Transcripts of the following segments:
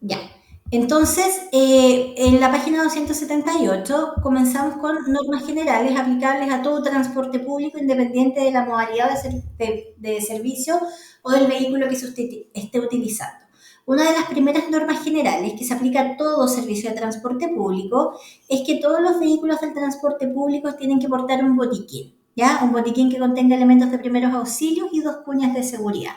Ya. Entonces, en la página 278 comenzamos con normas generales aplicables a todo transporte público independiente de la modalidad de servicio o del vehículo que se esté utilizando. Una de las primeras normas generales que se aplica a todo servicio de transporte público es que todos los vehículos del transporte público tienen que portar un botiquín, ¿ya? Un botiquín que contenga elementos de primeros auxilios y dos cuñas de seguridad.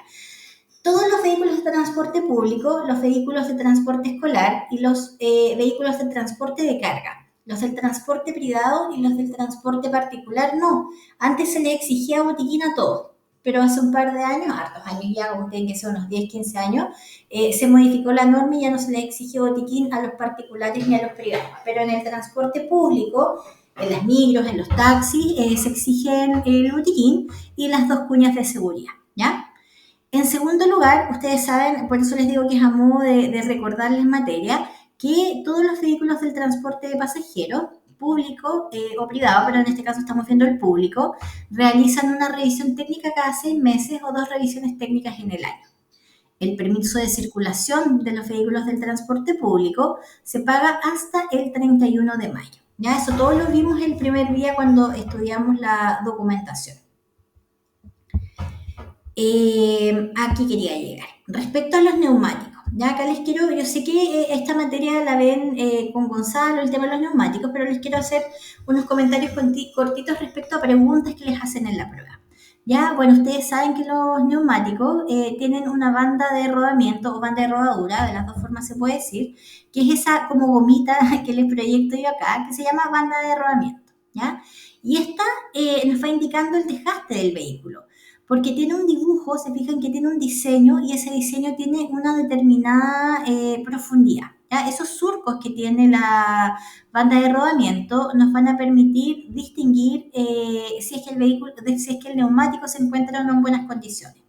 Todos los vehículos de transporte público, los vehículos de transporte escolar y los vehículos de transporte de carga. Los del transporte privado y los del transporte particular no. Antes se le exigía botiquín a todos, pero hace un par de años, hartos años ya, como tienen que ser unos 10, 15 años, se modificó la norma y ya no se le exige botiquín a los particulares ni a los privados. Pero en el transporte público, en las micros, en los taxis, se exigen el botiquín y las dos cuñas de seguridad, ¿ya? En segundo lugar, ustedes saben, por eso les digo que es a modo de recordarles materia, que todos los vehículos del transporte de pasajeros, público o privado, pero en este caso estamos viendo el público, realizan una revisión técnica cada 6 meses o dos revisiones técnicas en el año. El permiso de circulación de los vehículos del transporte público se paga hasta el 31 de mayo. Ya eso todos lo vimos el primer día cuando estudiamos la documentación. Aquí quería llegar. Respecto a los neumáticos, ya acá les quiero, yo sé que esta materia la ven con Gonzalo, el tema de los neumáticos, pero les quiero hacer unos comentarios cortitos respecto a preguntas que les hacen en la prueba. Ya, bueno, ustedes saben que los neumáticos tienen una banda de rodamiento o banda de rodadura, de las dos formas se puede decir, que es esa como gomita que les proyecto yo acá, que se llama banda de rodamiento, ¿ya? Y esta nos va indicando el desgaste del vehículo porque tiene un dibujo, se fijan que tiene un diseño y ese diseño tiene una determinada profundidad. ¿Ya? Esos surcos que tiene la banda de rodamiento nos van a permitir distinguir si es que el vehículo, si es que el neumático se encuentra o no en buenas condiciones.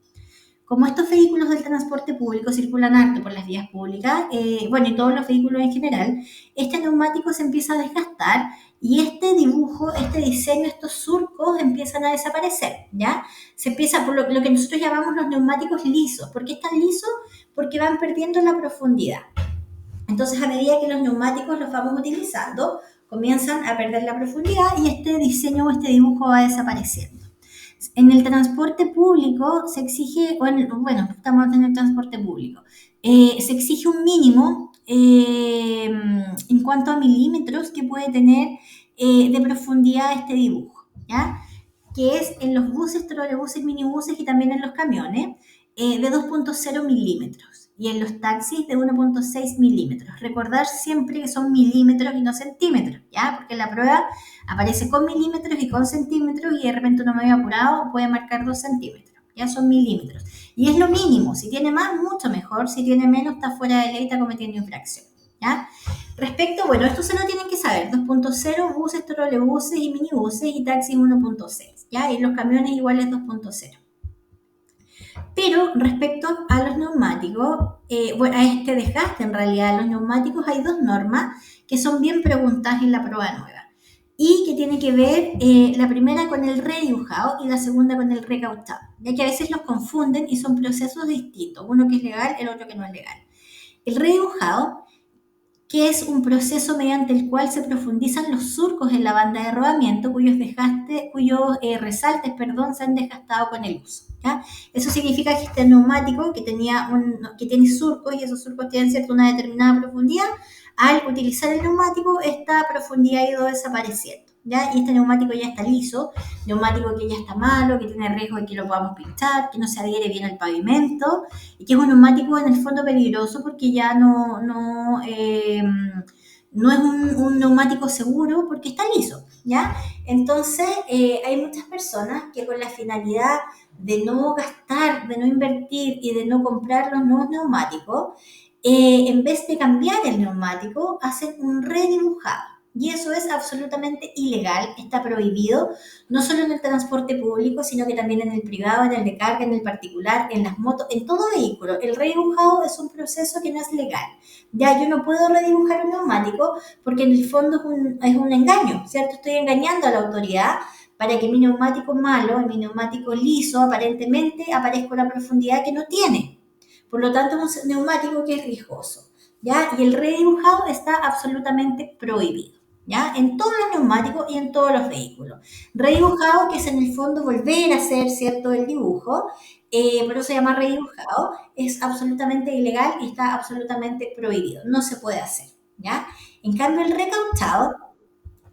Como estos vehículos del transporte público circulan harto por las vías públicas, bueno, y todos los vehículos en general, este neumático se empieza a desgastar y este dibujo, este diseño, estos surcos empiezan a desaparecer, ¿ya? Se empieza por lo que nosotros llamamos los neumáticos lisos. ¿Por qué están lisos? Porque van perdiendo la profundidad. Entonces, a medida que los neumáticos los vamos utilizando, comienzan a perder la profundidad y este diseño o este dibujo va desapareciendo. En el transporte público se exige, bueno, estamos en el transporte público, se exige un mínimo en cuanto a milímetros que puede tener de profundidad este dibujo, ¿ya? Que es en los buses, trolebuses, minibuses y también en los camiones, de 2,0 milímetros y en los taxis de 1,6 milímetros. Recordar siempre que son milímetros y no centímetros, ¿ya? Porque en la prueba aparece con milímetros y con centímetros y de repente uno medio apurado puede marcar 2 centímetros, ya son milímetros. Y es lo mínimo, si tiene más, mucho mejor, si tiene menos, está fuera de ley, está cometiendo infracción, ¿ya? Respecto, bueno, esto se lo tienen que saber, 2,0, buses, trolebuses y minibuses y taxis 1,6, ¿ya? Y los camiones iguales 2,0. Pero respecto a los neumáticos, bueno, a este desgaste en realidad de los neumáticos, hay dos normas que son bien preguntadas en la prueba nueva y que tiene que ver la primera con el redibujado y la segunda con el recaustado, ya que a veces los confunden y son procesos distintos, uno que es legal, el otro que no es legal. El redibujado, que es un proceso mediante el cual se profundizan los surcos en la banda de rodamiento cuyos resaltes, se han desgastado con el uso, ¿ya? Eso significa que este neumático que tiene surcos y esos surcos tienen una determinada profundidad, al utilizar el neumático esta profundidad ha ido desapareciendo, ¿ya? Y este neumático ya está liso, neumático que ya está malo, que tiene riesgo de que lo podamos pinchar, que no se adhiere bien al pavimento y que es un neumático en el fondo peligroso porque ya no es un neumático seguro porque está liso, ¿ya? Entonces, hay muchas personas que con la finalidad de no gastar, de no invertir y de no comprar los nuevos neumáticos, en vez de cambiar el neumático, hacen un redibujado. Y eso es absolutamente ilegal, está prohibido, no solo en el transporte público, sino que también en el privado, en el de carga, en el particular, en las motos, en todo vehículo. El redibujado es un proceso que no es legal. Ya yo no puedo redibujar un neumático porque en el fondo es un engaño, ¿cierto? Estoy engañando a la autoridad para que mi neumático malo, mi neumático liso, aparentemente aparezca una profundidad que no tiene. Por lo tanto, es un neumático que es riesgoso. ¿ya? Y el redibujado está absolutamente prohibido, ¿ya? En todos los neumáticos y en todos los vehículos. Redibujado, que es en el fondo volver a hacer, ¿cierto?, el dibujo, por eso se llama redibujado, es absolutamente ilegal y está absolutamente prohibido, no se puede hacer, ¿ya? En cambio, el recauchado,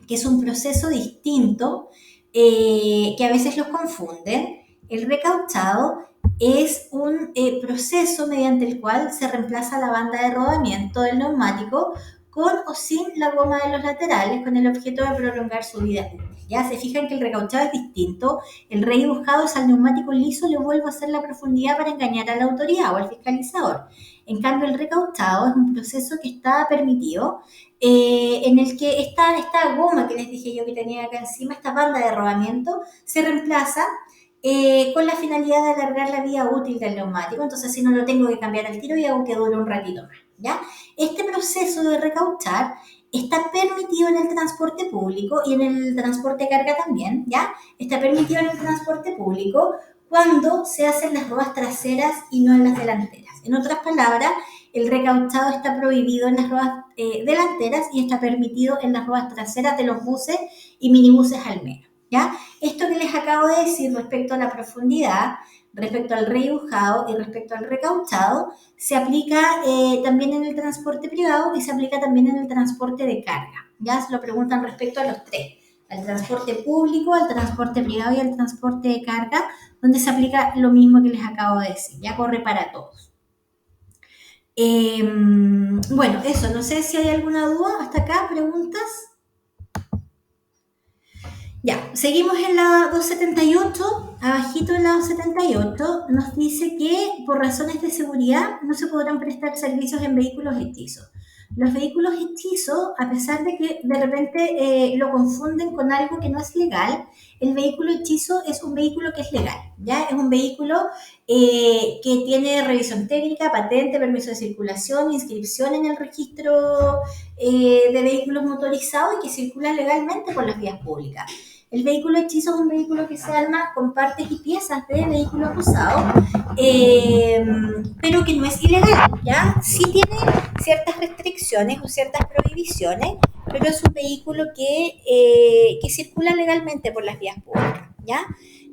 que es un proceso distinto, que a veces los confunden. El recauchado es un proceso mediante el cual se reemplaza la banda de rodamiento del neumático con o sin la goma de los laterales con el objeto de prolongar su vida útil. Ya se fijan que el recauchado es distinto, el redibujado es al neumático liso, le vuelvo a hacer la profundidad para engañar a la autoridad o al fiscalizador. En cambio, el recauchado es un proceso que está permitido, en el que esta goma que les dije yo que tenía acá encima, esta banda de rodamiento, se reemplaza con la finalidad de alargar la vida útil del neumático. Entonces, si no lo tengo que cambiar al tiro y hago que dure un ratito más, ¿ya? Este proceso de recauchar está permitido en el transporte público y en el transporte de carga también, ¿ya? Está permitido en el transporte público cuando se hacen las ruedas traseras y no en las delanteras. En otras palabras, el recauchado está prohibido en las ruedas delanteras y está permitido en las ruedas traseras de los buses y minibuses al menos, ¿ya? Esto que les acabo de decir respecto a la profundidad, respecto al redibujado y respecto al recauchado, se aplica también en el transporte privado y se aplica también en el transporte de carga. Ya se lo preguntan respecto a los tres, al transporte público, al transporte privado y al transporte de carga, donde se aplica lo mismo que les acabo de decir, ya corre para todos. Bueno, eso, no sé si hay alguna duda hasta acá, preguntas. Ya, seguimos en la 278, abajito en la 278, nos dice que por razones de seguridad no se podrán prestar servicios en vehículos hechizos. Los vehículos hechizos, a pesar de que de repente lo confunden con algo que no es legal, el vehículo hechizo es un vehículo que es legal, ¿ya? Es un vehículo que tiene revisión técnica, patente, permiso de circulación, inscripción en el registro de vehículos motorizados y que circula legalmente por las vías públicas. El vehículo hechizo es un vehículo que se arma con partes y piezas de vehículos usados, pero que no es ilegal, ¿ya? Sí tiene ciertas restricciones o ciertas prohibiciones, pero es un vehículo que circula legalmente por las vías públicas, ¿ya?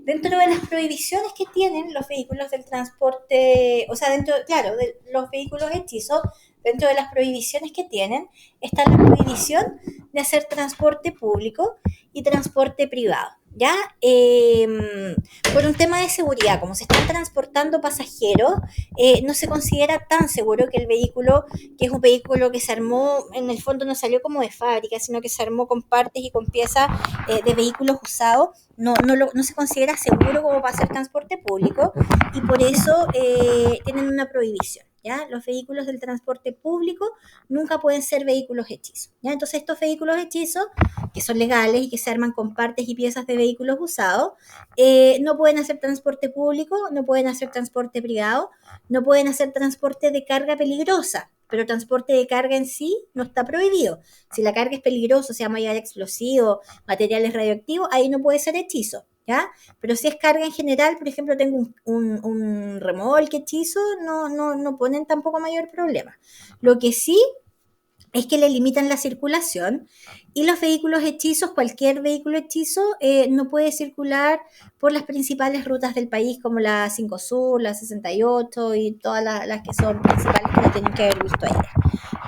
Dentro de las prohibiciones que tienen los vehículos del transporte, o sea, dentro, claro, de los vehículos hechizos, dentro de las prohibiciones que tienen, está la prohibición de hacer transporte público y transporte privado, ¿ya? Por un tema de seguridad, como se están transportando pasajeros, no se considera tan seguro que el vehículo, que es un vehículo que se armó, en el fondo no salió como de fábrica, sino que se armó con partes y con piezas de vehículos usados, no se considera seguro como para hacer transporte público y por eso tienen una prohibición. ¿Ya? Los vehículos del transporte público nunca pueden ser vehículos hechizos. ¿Ya? Entonces estos vehículos hechizos, que son legales y que se arman con partes y piezas de vehículos usados, no pueden hacer transporte público, no pueden hacer transporte privado, no pueden hacer transporte de carga peligrosa, pero transporte de carga en sí no está prohibido. Si la carga es peligrosa, sea material explosivo, materiales radioactivos, ahí no puede ser hechizo. ¿Ya? Pero si es carga en general, por ejemplo, tengo un remolque hechizo, no ponen tampoco mayor problema. Lo que sí es que le limitan la circulación y los vehículos hechizos, cualquier vehículo hechizo, no puede circular por las principales rutas del país como la 5 Sur, la 68 y todas las que son principales que lo tienen que haber visto ayer.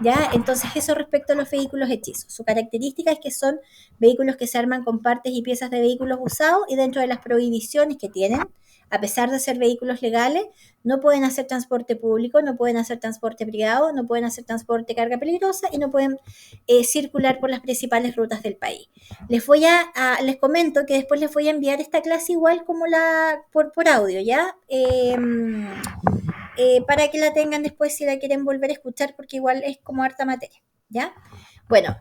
¿Ya? Entonces eso respecto a los vehículos hechizos. Su característica es que son vehículos que se arman con partes y piezas de vehículos usados y dentro de las prohibiciones que tienen, a pesar de ser vehículos legales, no pueden hacer transporte público, no pueden hacer transporte privado, no pueden hacer transporte de carga peligrosa y no pueden circular por las principales rutas del país. Les comento que después les voy a enviar esta clase igual como por audio, ¿ya? Para que la tengan después si la quieren volver a escuchar porque igual es como harta materia. ¿Ya? Bueno,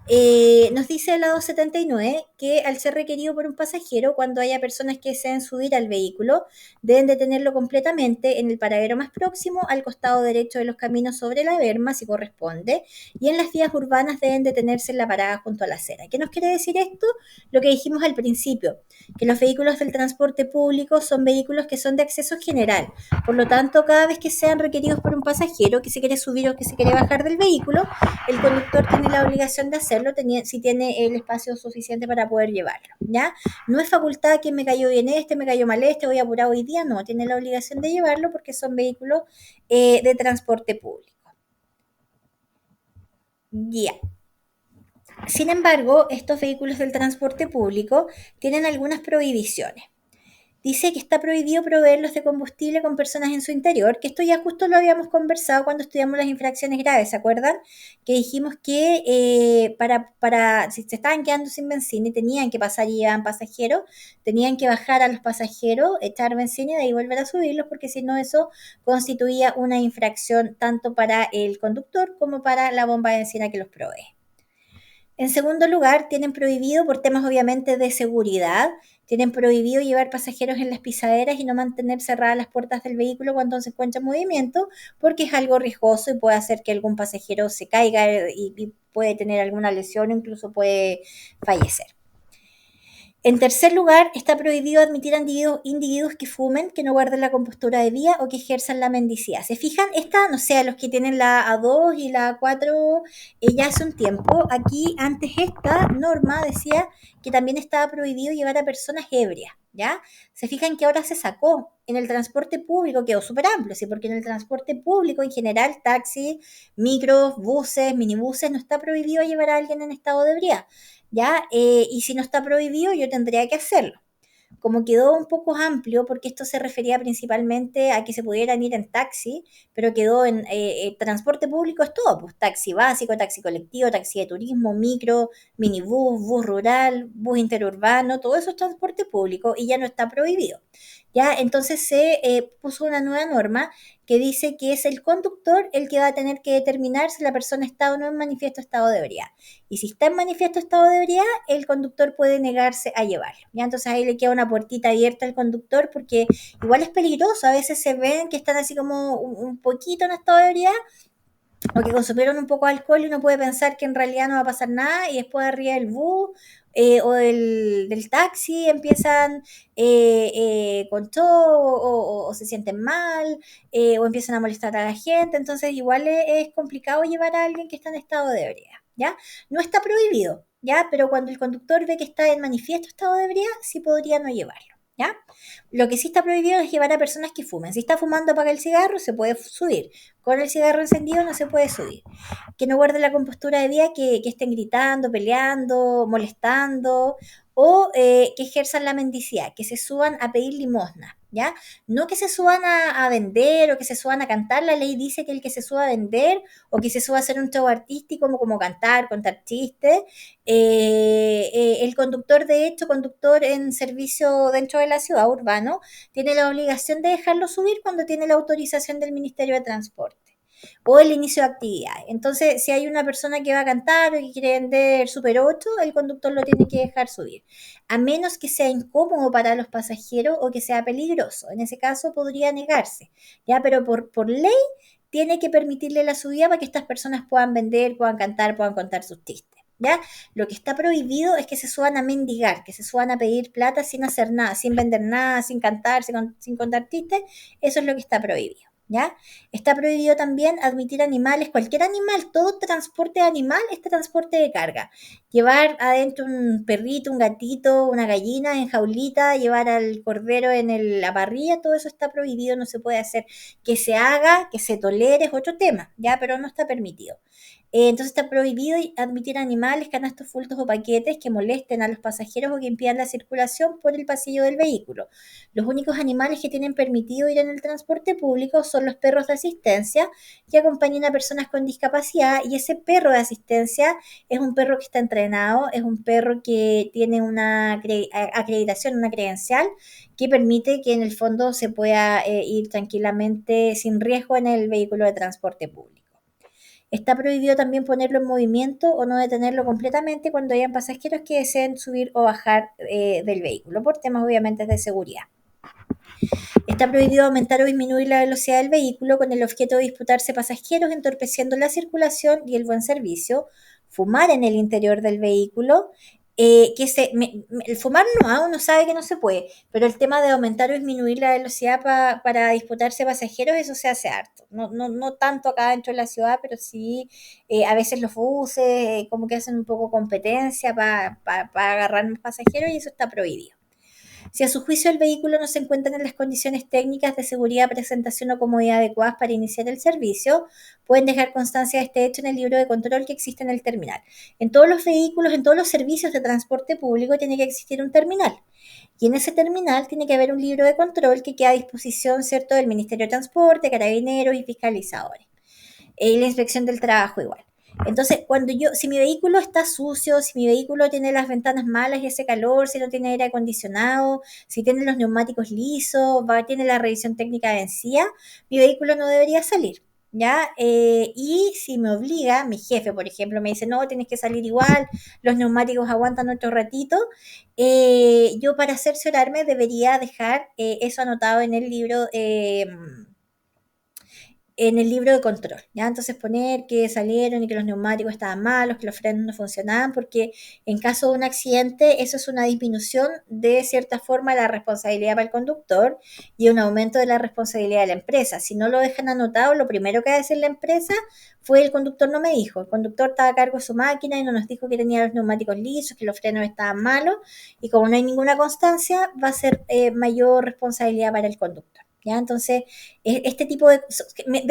nos dice el lado 79 que al ser requerido por un pasajero, cuando haya personas que deseen subir al vehículo, deben detenerlo completamente en el paradero más próximo, al costado derecho de los caminos sobre la berma, si corresponde, y en las vías urbanas deben detenerse en la parada junto a la acera. ¿Qué nos quiere decir esto? Lo que dijimos al principio, que los vehículos del transporte público son vehículos que son de acceso general. Por lo tanto, cada vez que sean requeridos por un pasajero que se quiere subir o que se quiere bajar del vehículo, el conductor tiene la obligación de hacerlo si tiene el espacio suficiente para poder llevarlo, ¿ya? No es facultad que me cayó bien este, me cayó mal este, voy apurado hoy día, no, tiene la obligación de llevarlo porque son vehículos de transporte público. Ya. Sin embargo, estos vehículos del transporte público tienen algunas prohibiciones. Dice que está prohibido proveerlos de combustible con personas en su interior, que esto ya justo lo habíamos conversado cuando estudiamos las infracciones graves, ¿se acuerdan? Que dijimos que si se estaban quedando sin benzina y tenían que pasar y llevaban pasajeros, tenían que bajar a los pasajeros, echar benzina y de ahí volver a subirlos, porque si no eso constituía una infracción tanto para el conductor como para la bomba de benzina que los provee. En segundo lugar, tienen prohibido, por temas obviamente de seguridad, tienen prohibido llevar pasajeros en las pisaderas y no mantener cerradas las puertas del vehículo cuando se encuentra en movimiento, porque es algo riesgoso y puede hacer que algún pasajero se caiga y puede tener alguna lesión o incluso puede fallecer. En tercer lugar, está prohibido admitir a individuos que fumen, que no guarden la compostura de vía o que ejerzan la mendicidad. ¿Se fijan? Esta, no sé, los que tienen la A2 y la A4 ya hace un tiempo. Aquí, antes esta norma decía que también estaba prohibido llevar a personas ebrias, ¿ya? Se fijan que ahora se sacó. En el transporte público quedó súper amplio, ¿sí? Porque en el transporte público en general, taxis, micros, buses, minibuses, no está prohibido llevar a alguien en estado de ebriedad. ¿Ya? Y si no está prohibido, yo tendría que hacerlo. Como quedó un poco amplio, porque esto se refería principalmente a que se pudieran ir en taxi, pero quedó en transporte público es todo, pues taxi básico, taxi colectivo, taxi de turismo, micro, minibús, bus rural, bus interurbano, todo eso es transporte público y ya no está prohibido. Ya, entonces se puso una nueva norma que dice que es el conductor el que va a tener que determinar si la persona está o no en manifiesto estado de ebriedad. Y si está en manifiesto estado de ebriedad, el conductor puede negarse a llevarlo. ¿Ya? Entonces ahí le queda una puertita abierta al conductor porque igual es peligroso. A veces se ven que están así como un poquito en estado de ebriedad o que consumieron un poco de alcohol y uno puede pensar que en realidad no va a pasar nada y después arriba del bus o del taxi empiezan con todo o se sienten mal o empiezan a molestar a la gente. Entonces igual es complicado llevar a alguien que está en estado de ebriedad. ¿Ya? No está prohibido, ¿ya? Pero cuando el conductor ve que está en manifiesto estado de ebriedad, sí podría no llevarlo, ¿ya? Lo que sí está prohibido es llevar a personas que fumen. Si está fumando, apaga el cigarro, se puede subir. Con el cigarro encendido no se puede subir. Que no guarden la compostura de vía, que estén gritando, peleando, molestando, o que ejerzan la mendicidad, que se suban a pedir limosna, ¿ya? No que se suban a vender o que se suban a cantar. La ley dice que el que se suba a vender o que se suba a hacer un show artístico como cantar, contar chistes, el conductor, de hecho, conductor en servicio dentro de la ciudad, urbano, tiene la obligación de dejarlo subir cuando tiene la autorización del Ministerio de Transporte o el inicio de actividades. Entonces, si hay una persona que va a cantar o que quiere vender Super 8, el conductor lo tiene que dejar subir, a menos que sea incómodo para los pasajeros o que sea peligroso. En ese caso podría negarse, ¿ya? Pero por ley tiene que permitirle la subida para que estas personas puedan vender, puedan cantar, puedan contar sus chistes. ¿Ya? Lo que está prohibido es que se suban a mendigar, que se suban a pedir plata sin hacer nada, sin vender nada, sin cantar, sin contar chistes. Eso es lo que está prohibido. ¿Ya? Está prohibido también admitir animales, cualquier animal, todo transporte de animal es transporte de carga. Llevar adentro un perrito, un gatito, una gallina en jaulita, llevar al cordero en la parrilla, todo eso está prohibido, no se puede hacer. Que se haga, que se tolere, es otro tema, ¿ya? Pero no está permitido. Entonces está prohibido admitir animales, canastos, fultos o paquetes que molesten a los pasajeros o que impidan la circulación por el pasillo del vehículo. Los únicos animales que tienen permitido ir en el transporte público son los perros de asistencia que acompañan a personas con discapacidad, y ese perro de asistencia es un perro que está entrenado, es un perro que tiene una acreditación, una credencial que permite que en el fondo se pueda ir tranquilamente sin riesgo en el vehículo de transporte público. Está prohibido también ponerlo en movimiento o no detenerlo completamente cuando hayan pasajeros que deseen subir o bajar del vehículo, por temas obviamente de seguridad. Está prohibido aumentar o disminuir la velocidad del vehículo con el objeto de disputarse pasajeros, entorpeciendo la circulación y el buen servicio. Fumar en el interior del vehículo. El fumar no, uno sabe que no se puede, pero el tema de aumentar o disminuir la velocidad para disputarse pasajeros, eso se hace harto. No tanto acá dentro de la ciudad, pero sí a veces los buses como que hacen un poco competencia para agarrar más pasajeros y eso está prohibido. Si a su juicio el vehículo no se encuentra en las condiciones técnicas de seguridad, presentación o comodidad adecuadas para iniciar el servicio, pueden dejar constancia de este hecho en el libro de control que existe en el terminal. En todos los vehículos, en todos los servicios de transporte público tiene que existir un terminal. Y en ese terminal tiene que haber un libro de control que queda a disposición, ¿cierto?, del Ministerio de Transporte, Carabineros y fiscalizadores. Y la inspección del trabajo igual. Entonces, si mi vehículo está sucio, si mi vehículo tiene las ventanas malas y hace calor, si no tiene aire acondicionado, si tiene los neumáticos lisos, tiene la revisión técnica vencida, mi vehículo no debería salir. ¿Ya? Y si me obliga, mi jefe, por ejemplo, me dice, no, tienes que salir igual, los neumáticos aguantan otro ratito, yo para cerciorarme debería dejar eso anotado en el libro de control, ¿ya? Entonces poner que salieron y que los neumáticos estaban malos, que los frenos no funcionaban, porque en caso de un accidente eso es una disminución de cierta forma la responsabilidad para el conductor y un aumento de la responsabilidad de la empresa. Si no lo dejan anotado, lo primero que va a decir la empresa fue el conductor no me dijo, el conductor estaba a cargo de su máquina y no nos dijo que tenía los neumáticos lisos, que los frenos estaban malos y como no hay ninguna constancia va a ser mayor responsabilidad para el conductor. ¿Ya? Entonces, este tipo de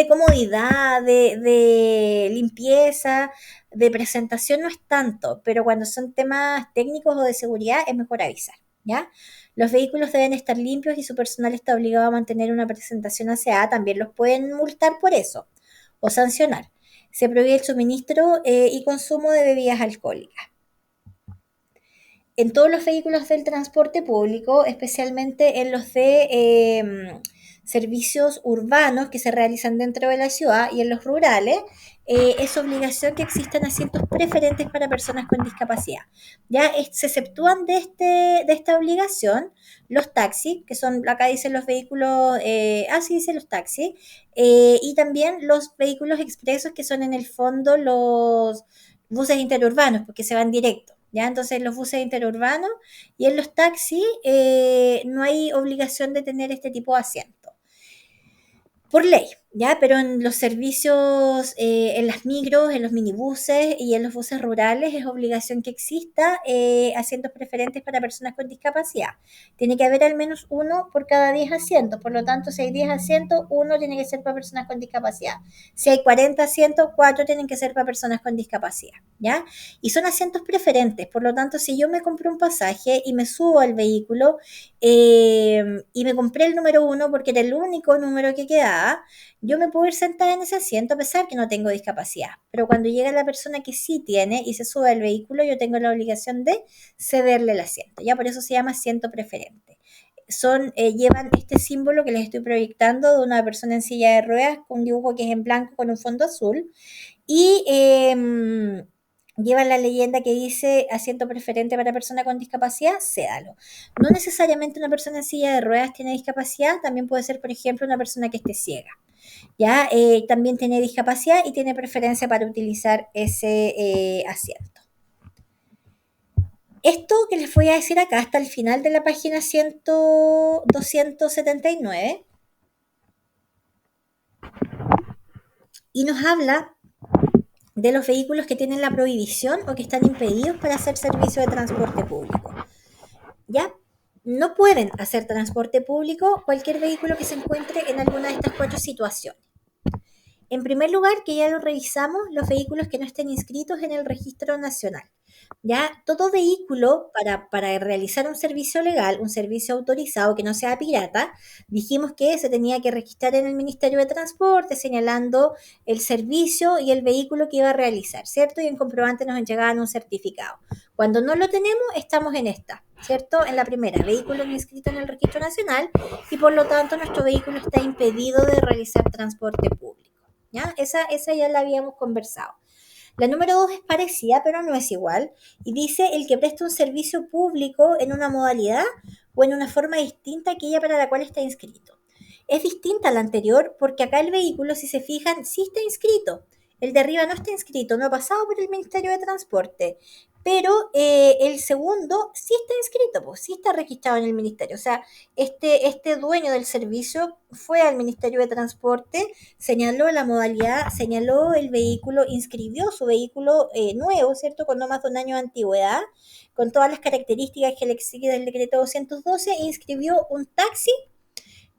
comodidad, de limpieza, de presentación no es tanto, pero cuando son temas técnicos o de seguridad es mejor avisar, ¿ya? Los vehículos deben estar limpios y su personal está obligado a mantener una presentación aseada, también los pueden multar por eso o sancionar. Se prohíbe el suministro y consumo de bebidas alcohólicas. En todos los vehículos del transporte público, especialmente en los de servicios urbanos que se realizan dentro de la ciudad y en los rurales, es obligación que existan asientos preferentes para personas con discapacidad. Ya se exceptúan de esta obligación los taxis, que son, acá dicen los vehículos, así dicen los taxis, y también los vehículos expresos, que son en el fondo los buses interurbanos, porque se van directo. ¿Ya? Entonces, los buses interurbanos y en los taxis no hay obligación de tener este tipo de asiento por ley, ¿ya? Pero en los servicios, en las micros, en los minibuses y en los buses rurales es obligación que exista asientos preferentes para personas con discapacidad. Tiene que haber al menos uno por cada 10 asientos, por lo tanto, si hay 10 asientos, uno tiene que ser para personas con discapacidad. Si hay 40 asientos, 4 tienen que ser para personas con discapacidad, ¿ya? Y son asientos preferentes, por lo tanto, si yo me compré un pasaje y me subo al vehículo y me compré el número 1 porque era el único número que quedaba, yo me puedo ir sentada en ese asiento a pesar que no tengo discapacidad. Pero cuando llega la persona que sí tiene y se sube al vehículo, yo tengo la obligación de cederle el asiento. Ya por eso se llama asiento preferente. Llevan este símbolo que les estoy proyectando de una persona en silla de ruedas con un dibujo que es en blanco con un fondo azul y llevan la leyenda que dice asiento preferente para persona con discapacidad, cédalo. No necesariamente una persona en silla de ruedas tiene discapacidad, también puede ser, por ejemplo, una persona que esté ciega. ¿Ya? También tiene discapacidad y tiene preferencia para utilizar ese asiento. Esto que les voy a decir acá hasta el final de la página 279 y nos habla de los vehículos que tienen la prohibición o que están impedidos para hacer servicio de transporte público. ¿Ya? No pueden hacer transporte público cualquier vehículo que se encuentre en alguna de estas 4 situaciones. En primer lugar, que ya lo revisamos, los vehículos que no estén inscritos en el registro nacional. Ya todo vehículo para realizar un servicio legal, un servicio autorizado que no sea pirata, dijimos que se tenía que registrar en el Ministerio de Transporte señalando el servicio y el vehículo que iba a realizar, ¿cierto? Y en comprobante nos entregaban un certificado. Cuando no lo tenemos, estamos en esta, ¿cierto? En la primera, vehículo no inscrito en el registro nacional y por lo tanto nuestro vehículo está impedido de realizar transporte público. ¿ya? Esa ya la habíamos conversado. La número 2 es parecida, pero no es igual, y dice el que presta un servicio público en una modalidad o en una forma distinta a aquella para la cual está inscrito. Es distinta a la anterior porque acá el vehículo, si se fijan, sí está inscrito. El de arriba no está inscrito, no ha pasado por el Ministerio de Transporte, pero el segundo sí está inscrito, pues sí está registrado en el ministerio. O sea, este dueño del servicio fue al Ministerio de Transporte, señaló la modalidad, señaló el vehículo, inscribió su vehículo nuevo, ¿cierto? Con no más de un año de antigüedad, con todas las características que le exige del decreto 212, e inscribió un taxi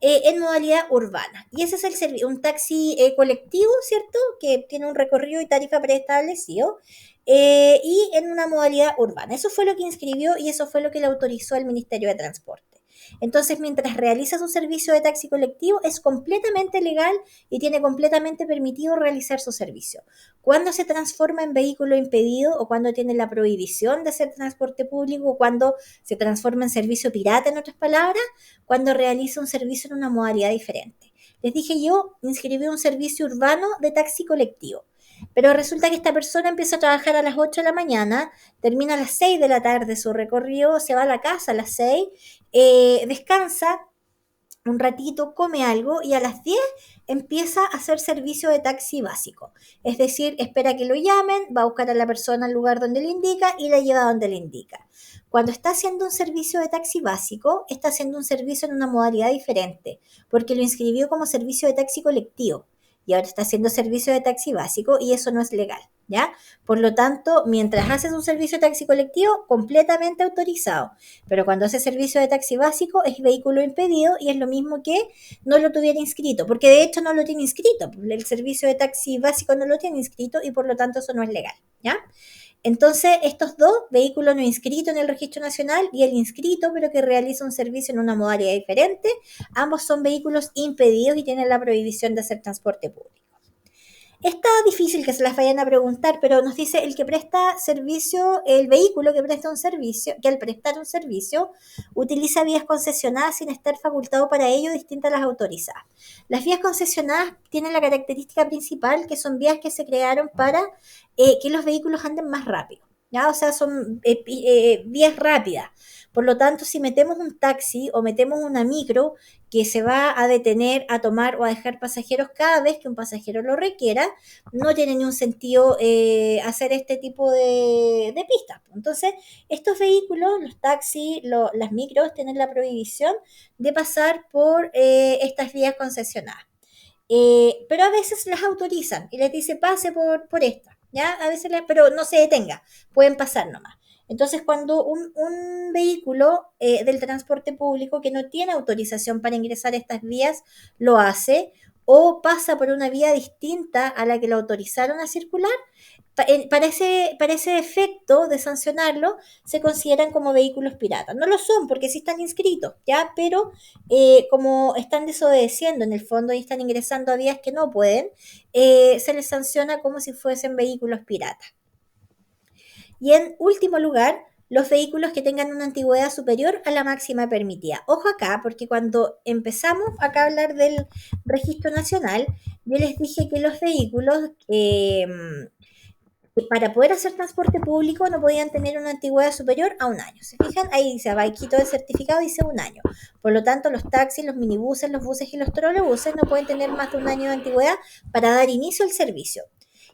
en modalidad urbana. Y ese es el servicio, un taxi colectivo, ¿cierto? Que tiene un recorrido y tarifa preestablecido. Y en una modalidad urbana. Eso fue lo que inscribió y eso fue lo que le autorizó al Ministerio de Transporte. Entonces, mientras realiza su servicio de taxi colectivo, es completamente legal y tiene completamente permitido realizar su servicio. Cuando se transforma en vehículo impedido o cuando tiene la prohibición de hacer transporte público o cuando se transforma en servicio pirata, en otras palabras, cuando realiza un servicio en una modalidad diferente. Les dije yo, inscribí un servicio urbano de taxi colectivo. Pero resulta que esta persona empieza a trabajar a las 8 de la mañana, termina a las 6 de la tarde su recorrido, se va a la casa a las 6, descansa un ratito, come algo y a las 10 empieza a hacer servicio de taxi básico. Es decir, espera que lo llamen, va a buscar a la persona al lugar donde le indica y la lleva donde le indica. Cuando está haciendo un servicio de taxi básico, está haciendo un servicio en una modalidad diferente, porque lo inscribió como servicio de taxi colectivo y ahora está haciendo servicio de taxi básico y eso no es legal, ¿ya? Por lo tanto, mientras haces un servicio de taxi colectivo, completamente autorizado, pero cuando hace servicio de taxi básico es vehículo impedido y es lo mismo que no lo tuviera inscrito, porque de hecho no lo tiene inscrito, el servicio de taxi básico no lo tiene inscrito y por lo tanto eso no es legal, ¿ya? Entonces, estos dos, vehículo no inscrito en el registro nacional y el inscrito, pero que realiza un servicio en una modalidad diferente, ambos son vehículos impedidos y tienen la prohibición de hacer transporte público. Está difícil que se las vayan a preguntar, pero nos dice el que presta servicio, el vehículo que presta un servicio, que al prestar un servicio utiliza vías concesionadas sin estar facultado para ello, distintas a las autorizadas. Las vías concesionadas tienen la característica principal que son vías que se crearon para que los vehículos anden más rápido, ¿ya? O sea, son vías rápidas. Por lo tanto, si metemos un taxi o metemos una micro que se va a detener a tomar o a dejar pasajeros cada vez que un pasajero lo requiera, no tiene ningún sentido hacer este tipo de pistas. Entonces, estos vehículos, los taxis, las micros, tienen la prohibición de pasar por estas vías concesionadas. Pero a veces las autorizan y les dice pase por esta, ¿ya? A veces, pero no se detenga, pueden pasar nomás. Entonces, cuando un vehículo del transporte público que no tiene autorización para ingresar a estas vías lo hace o pasa por una vía distinta a la que lo autorizaron a circular, para ese efecto de sancionarlo, se consideran como vehículos piratas. No lo son porque sí están inscritos, ¿ya? Pero como están desobedeciendo en el fondo y están ingresando a vías que no pueden, se les sanciona como si fuesen vehículos piratas. Y en último lugar, los vehículos que tengan una antigüedad superior a la máxima permitida. Ojo acá, porque cuando empezamos acá a hablar del registro nacional, yo les dije que los vehículos para poder hacer transporte público no podían tener una antigüedad superior a un año. ¿Se fijan? Ahí dice, Baikito de certificado dice un año. Por lo tanto, los taxis, los minibuses, los buses y los trolebuses no pueden tener más de un año de antigüedad para dar inicio al servicio.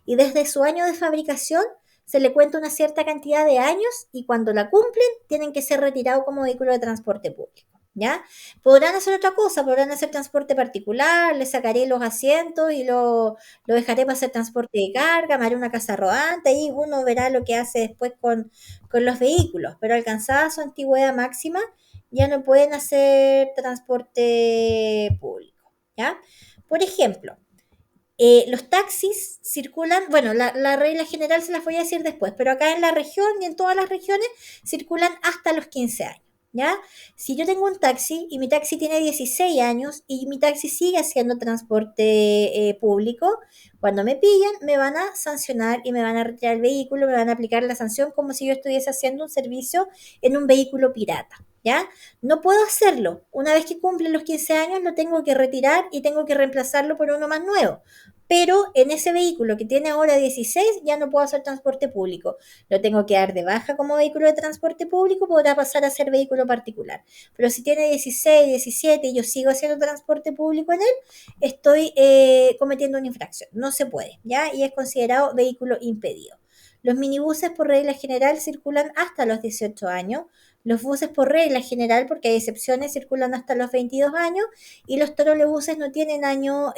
Y desde su año de fabricación se le cuenta una cierta cantidad de años y cuando la cumplen tienen que ser retirados como vehículo de transporte público. ¿Ya? Podrán hacer otra cosa, podrán hacer transporte particular, les sacaré los asientos y lo dejaré para hacer transporte de carga, me haré una casa rodante y uno verá lo que hace después con los vehículos, pero alcanzada su antigüedad máxima ya no pueden hacer transporte público, ¿ya? Por ejemplo, los taxis circulan, bueno, la regla general se las voy a decir después, pero acá en la región y en todas las regiones circulan hasta los 15 años. ¿Ya? Si yo tengo un taxi y mi taxi tiene 16 años y mi taxi sigue haciendo transporte público, cuando me pillan me van a sancionar y me van a retirar el vehículo, me van a aplicar la sanción como si yo estuviese haciendo un servicio en un vehículo pirata. ¿ya? No puedo hacerlo. Una vez que cumplen los 15 años, lo tengo que retirar y tengo que reemplazarlo por uno más nuevo. Pero en ese vehículo que tiene ahora 16 ya no puedo hacer transporte público. Lo tengo que dar de baja como vehículo de transporte público, podrá pasar a ser vehículo particular. Pero si tiene 16, 17 y yo sigo haciendo transporte público en él, estoy cometiendo una infracción. No se puede, ¿ya? Y es considerado vehículo impedido. Los minibuses por regla general circulan hasta los 18 años. Los buses por regla general, porque hay excepciones, circulan hasta los 22 años y los trolebuses no tienen año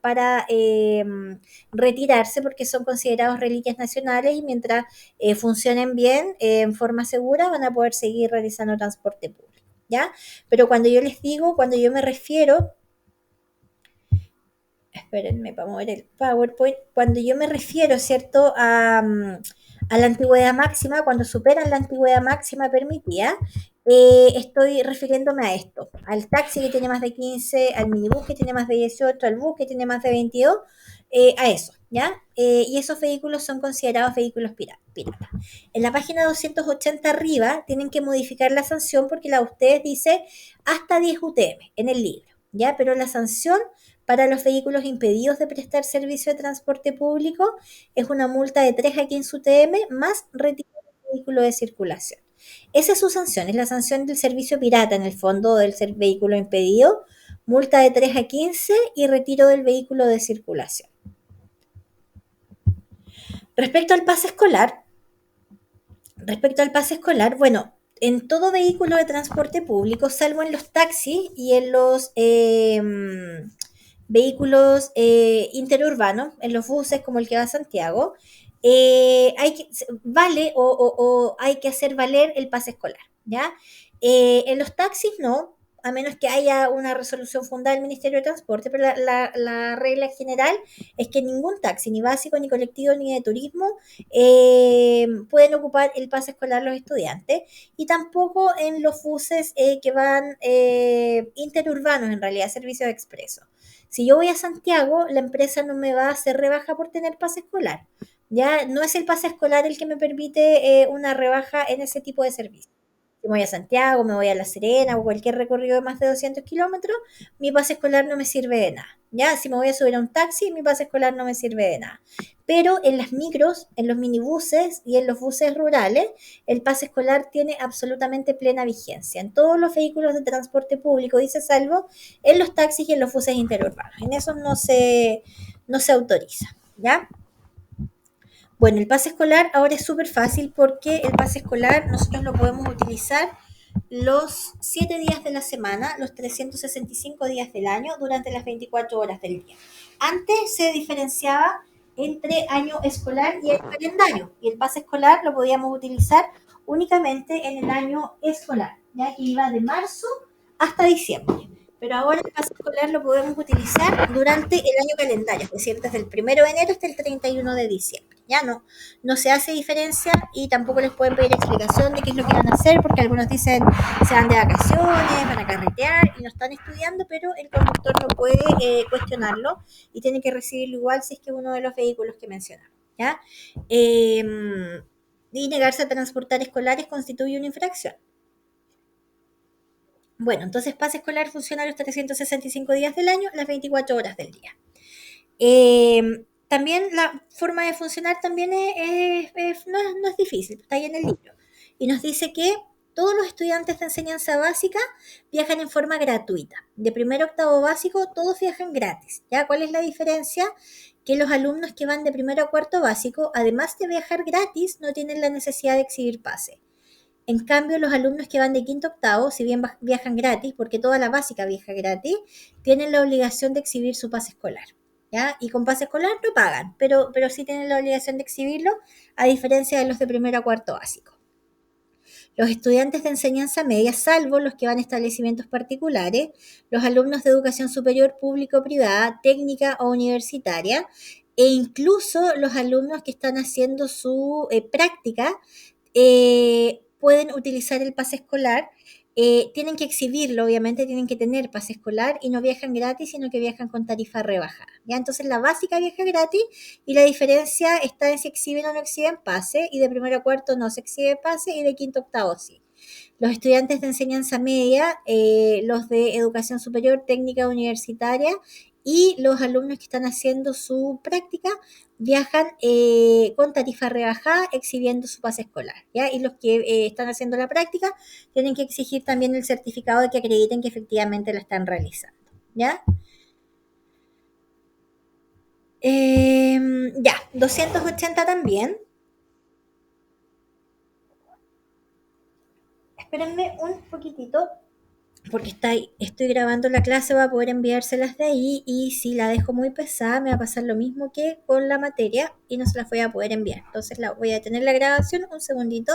para retirarse porque son considerados reliquias nacionales y mientras funcionen bien, en forma segura, van a poder seguir realizando transporte público, ¿ya? Pero cuando yo les digo, cuando yo me refiero, espérenme para mover el PowerPoint, cuando yo me refiero, ¿cierto?, a la antigüedad máxima, cuando superan la antigüedad máxima permitida, estoy refiriéndome a esto, al taxi que tiene más de 15, al minibús que tiene más de 18, al bus que tiene más de 22, a eso, ¿ya? Y esos vehículos son considerados vehículos piratas. En la página 280 arriba tienen que modificar la sanción porque la de ustedes dice hasta 10 UTM en el libro, ¿ya? Pero la sanción para los vehículos impedidos de prestar servicio de transporte público es una multa de 3 a 15 UTM más retiro del vehículo de circulación. Esa es su sanción, es la sanción del servicio pirata en el fondo del vehículo impedido, multa de 3 a 15 y retiro del vehículo de circulación. Respecto al pase escolar, bueno, en todo vehículo de transporte público, salvo en los taxis y en los vehículos interurbanos, en los buses como el que va a Santiago, hay que, vale o hay que hacer valer el pase escolar, ¿ya? En los taxis no, a menos que haya una resolución fundada del Ministerio de Transporte, pero la regla general es que ningún taxi, ni básico, ni colectivo, ni de turismo, pueden ocupar el pase escolar los estudiantes, y tampoco en los buses que van interurbanos, en realidad, servicios expresos. Si yo voy a Santiago, la empresa no me va a hacer rebaja por tener pase escolar. Ya no es el pase escolar el que me permite una rebaja en ese tipo de servicio. Si me voy a Santiago, me voy a La Serena o cualquier recorrido de más de 200 kilómetros, mi pase escolar no me sirve de nada. Ya, si me voy a subir a un taxi, mi pase escolar no me sirve de nada. Pero en las micros, en los minibuses y en los buses rurales, el pase escolar tiene absolutamente plena vigencia. En todos los vehículos de transporte público, dice salvo, en los taxis y en los buses interurbanos. En eso no se autoriza, ¿ya? Bueno, el pase escolar ahora es súper fácil porque el pase escolar nosotros lo podemos utilizar los 7 días de la semana, los 365 días del año, durante las 24 horas del día. Antes se diferenciaba entre año escolar y año calendario, y el pase escolar lo podíamos utilizar únicamente en el año escolar, ya que iba de marzo hasta diciembre. Pero ahora el pase escolar lo podemos utilizar durante el año calendario, es decir, desde el 1 de enero hasta el 31 de diciembre. Ya no se hace diferencia y tampoco les pueden pedir explicación de qué es lo que van a hacer, porque algunos dicen se van de vacaciones, van a carretear y no están estudiando, pero el conductor no puede cuestionarlo y tiene que recibirlo igual si es que es uno de los vehículos que mencionamos, ¿ya? Y negarse a transportar escolares constituye una infracción. Bueno, entonces pase escolar funciona los 365 días del año, las 24 horas del día. También la forma de funcionar también no es difícil, está ahí en el libro. Y nos dice que todos los estudiantes de enseñanza básica viajan en forma gratuita. De primero a octavo básico, todos viajan gratis. ¿Ya? ¿Cuál es la diferencia? Que los alumnos que van de primero a cuarto básico, además de viajar gratis, no tienen la necesidad de exhibir pase. En cambio, los alumnos que van de quinto a octavo, si bien viajan gratis, porque toda la básica viaja gratis, tienen la obligación de exhibir su pase escolar, ¿ya? Y con pase escolar no pagan, pero sí tienen la obligación de exhibirlo, a diferencia de los de primero a cuarto básico. Los estudiantes de enseñanza media, salvo los que van a establecimientos particulares, los alumnos de educación superior público-privada, técnica o universitaria, e incluso los alumnos que están haciendo su práctica, pueden utilizar el pase escolar. Tienen que exhibirlo, obviamente tienen que tener pase escolar y no viajan gratis, sino que viajan con tarifa rebajada. ¿Ya? Entonces la básica viaja gratis y la diferencia está en si exhiben o no exhiben pase, y de primero a cuarto no se exhibe pase y de quinto a octavo sí. Los estudiantes de enseñanza media, los de educación superior, técnica universitaria y los alumnos que están haciendo su práctica viajan con tarifa rebajada exhibiendo su pase escolar, ¿ya? Y los que están haciendo la práctica tienen que exigir también el certificado de que acrediten que efectivamente la están realizando, ¿ya? Ya, 280 también. Espérenme un poquitito, porque estoy grabando la clase para poder enviárselas de ahí y si la dejo muy pesada me va a pasar lo mismo que con la materia y no se las voy a poder enviar. Entonces la voy a detener la grabación un segundito.